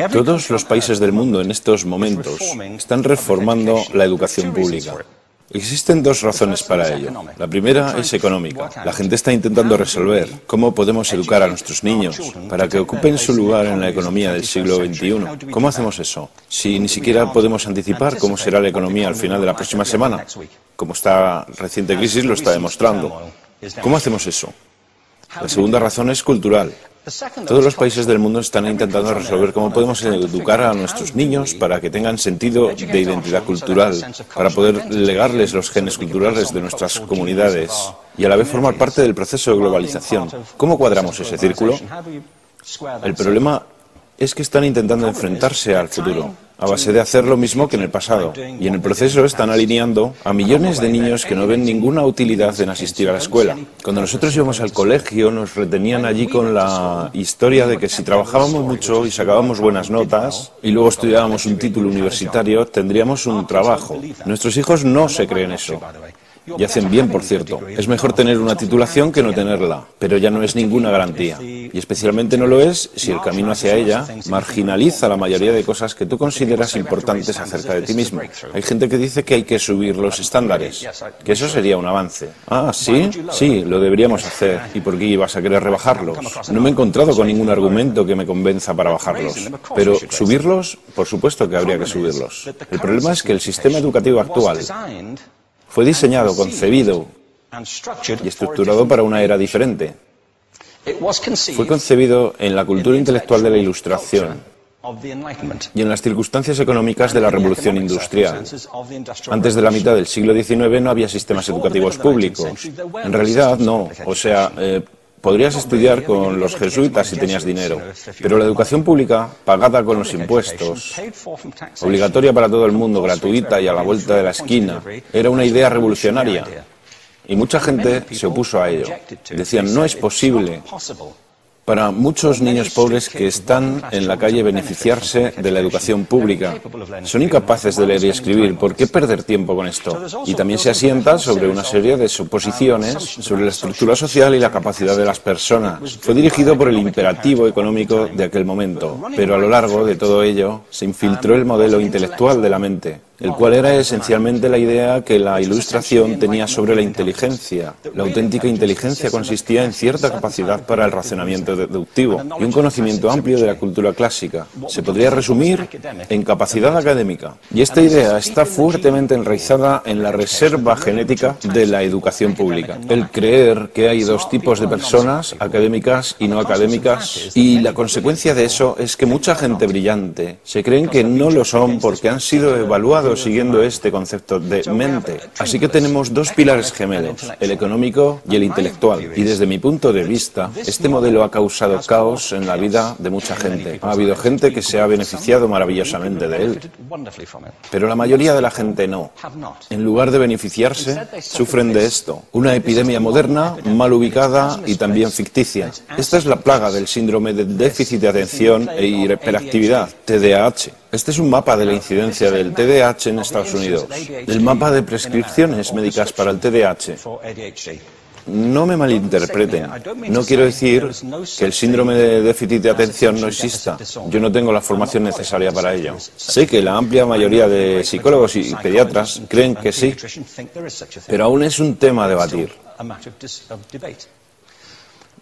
Todos los países del mundo en estos momentos están reformando la educación pública. Existen dos razones para ello. La primera es económica. La gente está intentando resolver cómo podemos educar a nuestros niños para que ocupen su lugar en la economía del siglo XXI. ¿Cómo hacemos eso? Si ni siquiera podemos anticipar cómo será la economía al final de la próxima semana, como esta reciente crisis lo está demostrando. ¿Cómo hacemos eso? La segunda razón es cultural. Todos los países del mundo están intentando resolver cómo podemos educar a nuestros niños para que tengan sentido de identidad cultural, para poder legarles los genes culturales de nuestras comunidades y a la vez formar parte del proceso de globalización. ¿Cómo cuadramos ese círculo? El problema es que están intentando enfrentarse al futuro, a base de hacer lo mismo que en el pasado. Y en el proceso están alineando a millones de niños que no ven ninguna utilidad en asistir a la escuela. Cuando nosotros íbamos al colegio nos retenían allí con la historia de que si trabajábamos mucho y sacábamos buenas notas y luego estudiábamos un título universitario, tendríamos un trabajo. Nuestros hijos no se creen eso. Y hacen bien, por cierto. Es mejor tener una titulación que no tenerla, pero ya no es ninguna garantía. Y especialmente no lo es si el camino hacia ella marginaliza la mayoría de cosas que tú consideras importantes acerca de ti mismo. Hay gente que dice que hay que subir los estándares, que eso sería un avance. Ah, ¿sí? Sí, lo deberíamos hacer. ¿Y por qué ibas a querer rebajarlos? No me he encontrado con ningún argumento que me convenza para bajarlos. Pero subirlos, por supuesto que habría que subirlos. El problema es que el sistema educativo actual fue diseñado, concebido y estructurado para una era diferente. Fue concebido en la cultura intelectual de la Ilustración y en las circunstancias económicas de la Revolución Industrial. Antes de la mitad del siglo XIX no había sistemas educativos públicos. En realidad no. O sea, podrías estudiar con los jesuitas si tenías dinero, pero la educación pública, pagada con los impuestos, obligatoria para todo el mundo, gratuita y a la vuelta de la esquina, era una idea revolucionaria. Y mucha gente se opuso a ello. Decían, no es posible para muchos niños pobres que están en la calle beneficiarse de la educación pública. Son incapaces de leer y escribir. ¿Por qué perder tiempo con esto? Y también se asienta sobre una serie de suposiciones sobre la estructura social y la capacidad de las personas. Fue dirigido por el imperativo económico de aquel momento, pero a lo largo de todo ello se infiltró el modelo intelectual de la mente, el cual era esencialmente la idea que la Ilustración tenía sobre la inteligencia. La auténtica inteligencia consistía en cierta capacidad para el razonamiento deductivo y un conocimiento amplio de la cultura clásica. Se podría resumir en capacidad académica. Y esta idea está fuertemente enraizada en la reserva genética de la educación pública. El creer que hay dos tipos de personas, académicas y no académicas, y la consecuencia de eso es que mucha gente brillante se creen que no lo son porque han sido evaluados siguiendo este concepto de mente. Así que tenemos dos pilares gemelos, el económico y el intelectual. Y desde mi punto de vista, este modelo ha causado caos en la vida de mucha gente. Ha habido gente que se ha beneficiado maravillosamente de él, pero la mayoría de la gente no. En lugar de beneficiarse, sufren de esto. Una epidemia moderna, mal ubicada y también ficticia. Esta es la plaga del síndrome de déficit de atención e hiperactividad, TDAH. Este es un mapa de la incidencia del TDAH en Estados Unidos. El mapa de prescripciones médicas para el TDAH. No me malinterpreten. No quiero decir que el síndrome de déficit de atención no exista. Yo no tengo la formación necesaria para ello. Sé que la amplia mayoría de psicólogos y pediatras creen que sí, pero aún es un tema a debatir.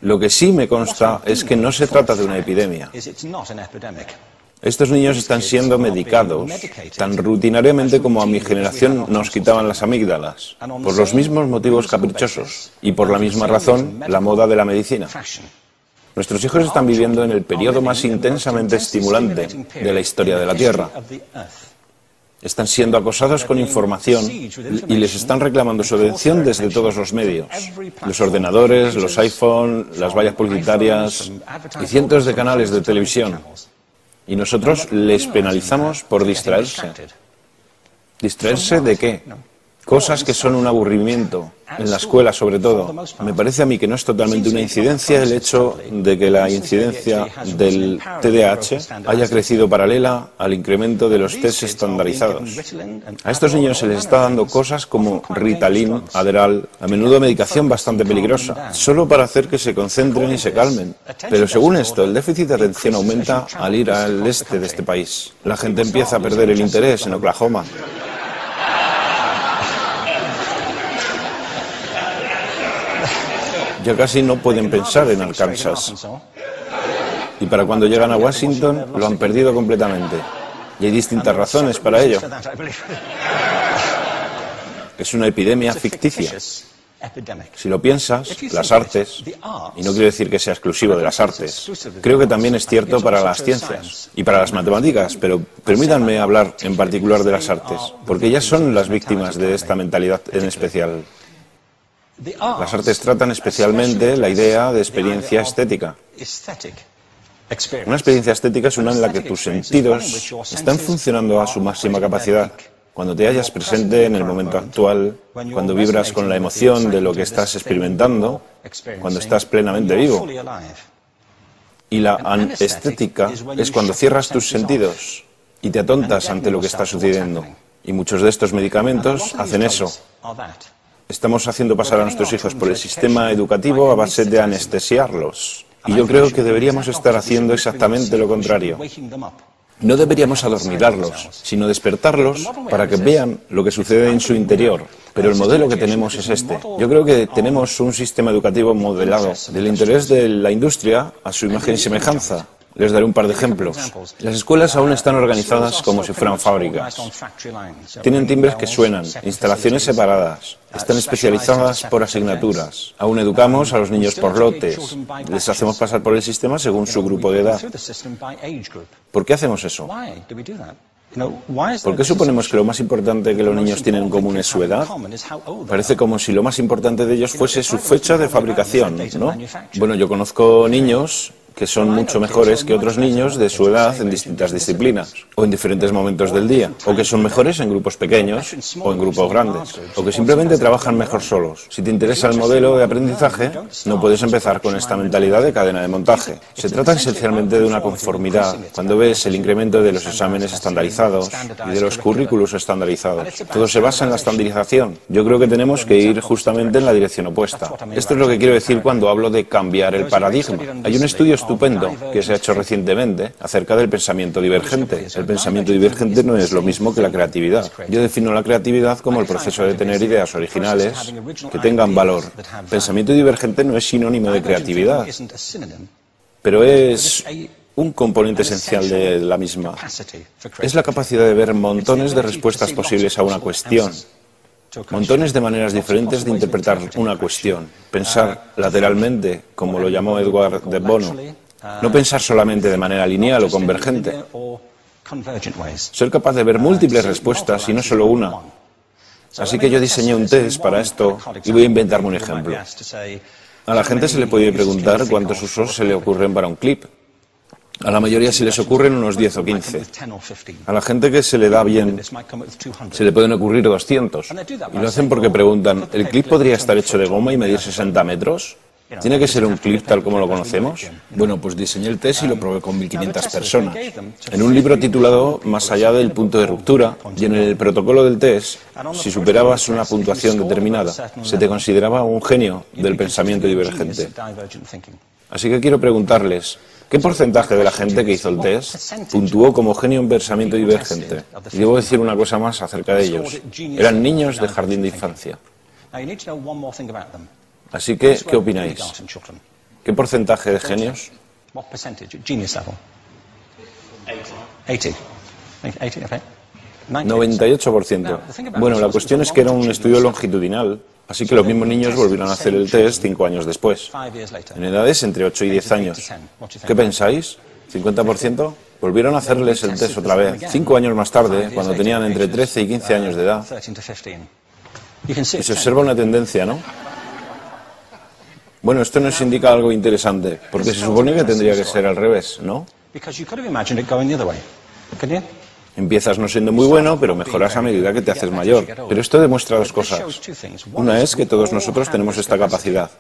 Lo que sí me consta es que no se trata de una epidemia. Estos niños están siendo medicados tan rutinariamente como a mi generación nos quitaban las amígdalas, por los mismos motivos caprichosos y por la misma razón la moda de la medicina. Nuestros hijos están viviendo en el periodo más intensamente estimulante de la historia de la Tierra. Están siendo acosados con información y les están reclamando su atención desde todos los medios. Los ordenadores, los iPhone, las vallas publicitarias y cientos de canales de televisión. Y nosotros les penalizamos por distraerse. ¿Distraerse de qué? Cosas que son un aburrimiento, en la escuela sobre todo. Me parece a mí que no es totalmente una incidencia el hecho de que la incidencia del TDAH haya crecido paralela al incremento de los test estandarizados. A estos niños se les está dando cosas como Ritalin, Adderall, a menudo medicación bastante peligrosa, solo para hacer que se concentren y se calmen. Pero según esto, el déficit de atención aumenta al ir al este de este país. La gente empieza a perder el interés en Oklahoma. Ya casi no pueden pensar en Arkansas. Y para cuando llegan a Washington, lo han perdido completamente. Y hay distintas razones para ello. Es una epidemia ficticia. Si lo piensas, las artes, y no quiero decir que sea exclusivo de las artes, creo que también es cierto para las ciencias y para las matemáticas, pero permítanme hablar en particular de las artes, porque ellas son las víctimas de esta mentalidad en especial. Las artes tratan especialmente la idea de experiencia estética. Una experiencia estética es una en la que tus sentidos están funcionando a su máxima capacidad. Cuando te hallas presente en el momento actual, cuando vibras con la emoción de lo que estás experimentando, cuando estás plenamente vivo. Y la anestética es cuando cierras tus sentidos y te atontas ante lo que está sucediendo. Y muchos de estos medicamentos hacen eso. Estamos haciendo pasar a nuestros hijos por el sistema educativo a base de anestesiarlos. Y yo creo que deberíamos estar haciendo exactamente lo contrario. No deberíamos adormilarlos, sino despertarlos para que vean lo que sucede en su interior. Pero el modelo que tenemos es este. Yo creo que tenemos un sistema educativo modelado del interés de la industria a su imagen y semejanza. Les daré un par de ejemplos. Las escuelas aún están organizadas como si fueran fábricas. Tienen timbres que suenan, instalaciones separadas, están especializadas por asignaturas. Aún educamos a los niños por lotes. Les hacemos pasar por el sistema según su grupo de edad. ¿Por qué hacemos eso? ¿Por qué suponemos que lo más importante que los niños tienen en común es su edad? Parece como si lo más importante de ellos fuese su fecha de fabricación, ¿no? Bueno, yo conozco niños que son mucho mejores que otros niños de su edad en distintas disciplinas, o en diferentes momentos del día, o que son mejores en grupos pequeños o en grupos grandes, o que simplemente trabajan mejor solos. Si te interesa el modelo de aprendizaje, no puedes empezar con esta mentalidad de cadena de montaje. Se trata esencialmente de una conformidad. Cuando ves el incremento de los exámenes estandarizados y de los currículos estandarizados, todo se basa en la estandarización. Yo creo que tenemos que ir justamente en la dirección opuesta. Esto es lo que quiero decir cuando hablo de cambiar el paradigma. Hay un estudio estupendo que se ha hecho recientemente acerca del pensamiento divergente. El pensamiento divergente no es lo mismo que la creatividad. Yo defino la creatividad como el proceso de tener ideas originales que tengan valor. Pensamiento divergente no es sinónimo de creatividad, pero es un componente esencial de la misma. Es la capacidad de ver montones de respuestas posibles a una cuestión. Montones de maneras diferentes de interpretar una cuestión. Pensar lateralmente, como lo llamó Edward de Bono. No pensar solamente de manera lineal o convergente. Ser capaz de ver múltiples respuestas y no solo una. Así que yo diseñé un test para esto y voy a inventarme un ejemplo. A la gente se le puede preguntar cuántos usos se le ocurren para un clip. A la mayoría se les ocurren unos 10 o 15. A la gente que se le da bien, se le pueden ocurrir 200. Y lo hacen porque preguntan, ¿el clip podría estar hecho de goma y medir 60 metros? ¿Tiene que ser un clip tal como lo conocemos? Bueno, pues diseñé el test y lo probé con 1.500 personas. En un libro titulado Más allá del punto de ruptura, y en el protocolo del test, si superabas una puntuación determinada, se te consideraba un genio del pensamiento divergente. Así que quiero preguntarles, ¿qué porcentaje de la gente que hizo el test puntuó como genio en pensamiento divergente? Y debo decir una cosa más acerca de ellos. Eran niños de jardín de infancia. Así que, ¿qué opináis? ¿Qué porcentaje de genios? 98%. Bueno, la cuestión es que era un estudio longitudinal, así que los mismos niños volvieron a hacer el test 5 años después, en edades entre 8 y 10 años. ¿Qué pensáis? ¿50%? Volvieron a hacerles el test otra vez, 5 años más tarde, cuando tenían entre 13 y 15 años de edad. Y se observa una tendencia, ¿no? Bueno, esto nos indica algo interesante, porque se supone que tendría que ser al revés, ¿no? Empiezas no siendo muy bueno, pero mejoras a medida que te haces mayor. Pero esto demuestra dos cosas. Una es que todos nosotros tenemos esta capacidad.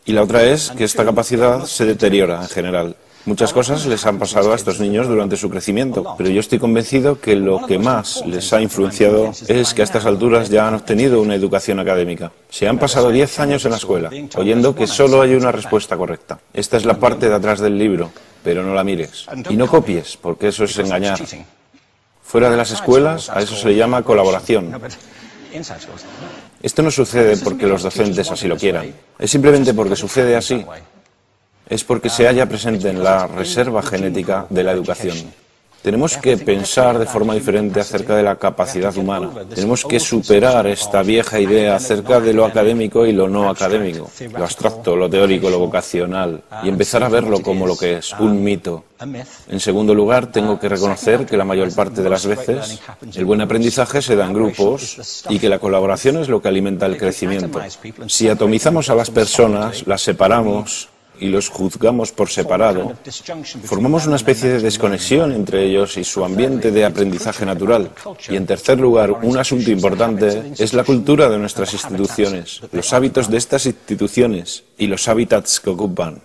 Y la otra es que esta capacidad se deteriora en general. Muchas cosas les han pasado a estos niños durante su crecimiento, pero yo estoy convencido que lo que más les ha influenciado es que a estas alturas ya han obtenido una educación académica. Se han pasado 10 años en la escuela, oyendo que solo hay una respuesta correcta. Esta es la parte de atrás del libro, pero no la mires. Y no copies, porque eso es engañar. Fuera de las escuelas, a eso se le llama colaboración. Esto no sucede porque los docentes así lo quieran. Es simplemente porque sucede así. Es porque se halla presente en la reserva genética de la educación. Tenemos que pensar de forma diferente acerca de la capacidad humana. Tenemos que superar esta vieja idea acerca de lo académico y lo no académico, lo abstracto, lo teórico, lo vocacional, y empezar a verlo como lo que es, un mito. En segundo lugar, tengo que reconocer que la mayor parte de las veces el buen aprendizaje se da en grupos y que la colaboración es lo que alimenta el crecimiento. Si atomizamos a las personas, las separamos y los juzgamos por separado, formamos una especie de desconexión entre ellos y su ambiente de aprendizaje natural. Y en tercer lugar, un asunto importante es la cultura de nuestras instituciones, los hábitos de estas instituciones y los hábitats que ocupan.